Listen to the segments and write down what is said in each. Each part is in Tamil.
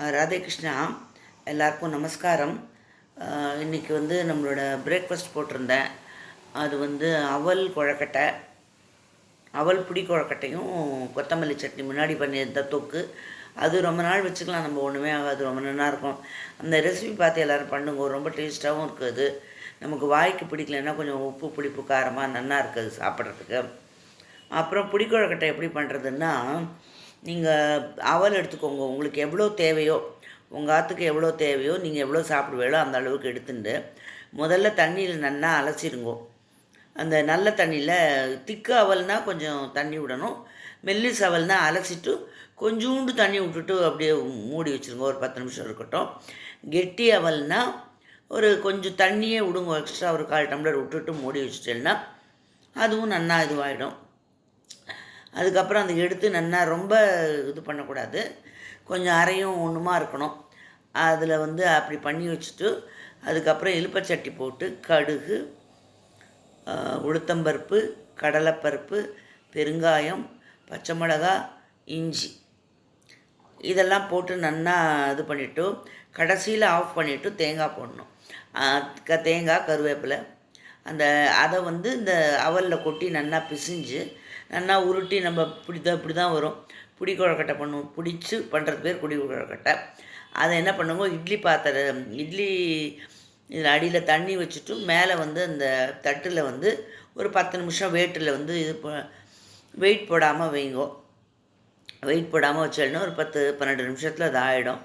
ராதே கிருஷ்ணா. எல்லாருக்கும் நமஸ்காரம். இன்றைக்கி நம்மளோட பிரேக்ஃபாஸ்ட் போட்டிருந்தேன். அது அவல் கொழக்கட்டை, அவல் பிடி கொழக்கட்டையும் கொத்தமல்லி சட்னி முன்னாடி பண்ணியிருந்த தொக்கு. அது ரொம்ப நாள் வச்சுக்கலாம், நம்ம ஒன்றுமே ஆகாது, ரொம்ப நல்லா இருக்கும். அந்த ரெசிபி பார்த்து எல்லோரும் பண்ணுங்க, ரொம்ப டேஸ்ட்டாகவும் இருக்குது. நமக்கு வாய்க்கு பிடிக்கலன்னா கொஞ்சம் உப்பு புளிப்பு காரமாக நல்லா இருக்குது சாப்பிட்றதுக்கு. அப்புறம் பிடி கொழக்கட்டை எப்படி பண்ணுறதுன்னா, நீங்கள் அவல் எடுத்துக்கோங்க. உங்களுக்கு எவ்வளோ தேவையோ, உங்கள் ஆற்றுக்கு எவ்வளோ தேவையோ, நீங்கள் எவ்வளோ சாப்பிடுவீங்களோ அந்த அளவுக்கு எடுத்துட்டு முதல்ல தண்ணியில் நல்லா அலசிடுங்கோ. அந்த நல்ல தண்ணியில் திக்கு அவல்னால் கொஞ்சம் தண்ணி விடணும், மெல்லிஸ் அவல்னால் அலசிட்டு கொஞ்சோண்டு தண்ணி விட்டுட்டு அப்படியே மூடி வச்சுருங்க, ஒரு 10 நிமிஷம் இருக்கட்டும். கெட்டி அவல்னால் ஒரு கொஞ்சம் தண்ணியே விடுங்க, எக்ஸ்ட்ரா ஒரு 1/4 டம்ளர் விட்டுட்டு மூடி வச்சுட்டேன்னா அதுவும் நல்லா இதுவாகிடும். அதுக்கப்புறம் அதை எடுத்து நல்லா ரொம்ப இது பண்ணக்கூடாது, கொஞ்சம் அரையும் ஒன்றுமா இருக்கணும். அதில் அப்படி பண்ணி வச்சுட்டு அதுக்கப்புறம் எலுப்பச்சட்டி போட்டு கடுகு, உளுத்தம்பருப்பு, கடலைப்பருப்பு, பெருங்காயம், பச்சை மிளகா, இஞ்சி இதெல்லாம் போட்டு நல்லா இது பண்ணிவிட்டு கடைசியில் ஆஃப் பண்ணிவிட்டு தேங்காய் போடணும். தேங்காய், கருவேப்பிலை, அதை இந்த அவலில் கொட்டி நல்லா பிசிஞ்சு நல்லா உருட்டி நம்ம இப்படி தான் வரும். பிடி கொழக்கட்டை பண்ணுவோம், பிடிச்சி பண்ணுறது பேர் பிடி கொழக்கட்டை. அதை என்ன பண்ணுவோம், இட்லி இதில் அடியில் தண்ணி வச்சுட்டு மேலே அந்த தட்டில் ஒரு 10 நிமிஷம் வேட்டில் இது வெயிட் போடாமல் வைங்கோ. வெயிட் போடாமல் வச்சோன்னா ஒரு 10-12 நிமிஷத்தில் அது ஆகிடும்.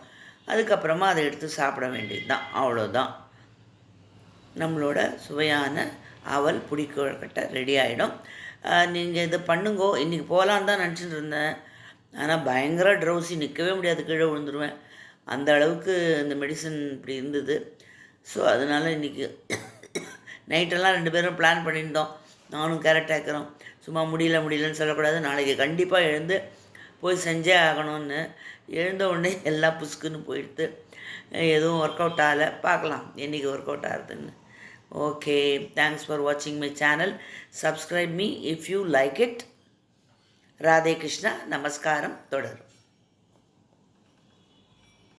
அதுக்கப்புறமா அதை எடுத்து சாப்பிட வேண்டியது தான், அவ்வளோதான். நம்மளோட சுவையான அவல் பிடி கொழக்கட்டை ரெடி ஆகிடும். நீங்கள் இதை பண்ணுங்கோ. இன்றைக்கி போகலான்னு தான் நினச்சிட்டு இருந்தேன், ஆனால் பயங்கர ட்ரௌசி, நிற்கவே முடியாது, கீழே விழுந்துருவேன், அந்த அளவுக்கு இந்த மெடிசன் இப்படி இருந்தது. ஸோ அதனால் இன்றைக்கி நைட்டெல்லாம் 2 பேரும் பிளான் பண்ணியிருந்தோம், நானும் கேரட் ஆக்கிறோம். சும்மா முடியலன்னு சொல்லக்கூடாது, நாளைக்கு கண்டிப்பாக எழுந்து போய் செஞ்சே ஆகணும்னு. எழுந்த உடனே எல்லாம் புஸ்குன்னு போயிடுது, எதுவும் ஒர்க் அவுட் ஆகலை. பார்க்கலாம் என்றைக்கு ஒர்க் அவுட் ஆகுதுன்னு. Okay, thanks for watching my channel. Subscribe me if you like it. Radhe Krishna, Namaskaram, Todaru.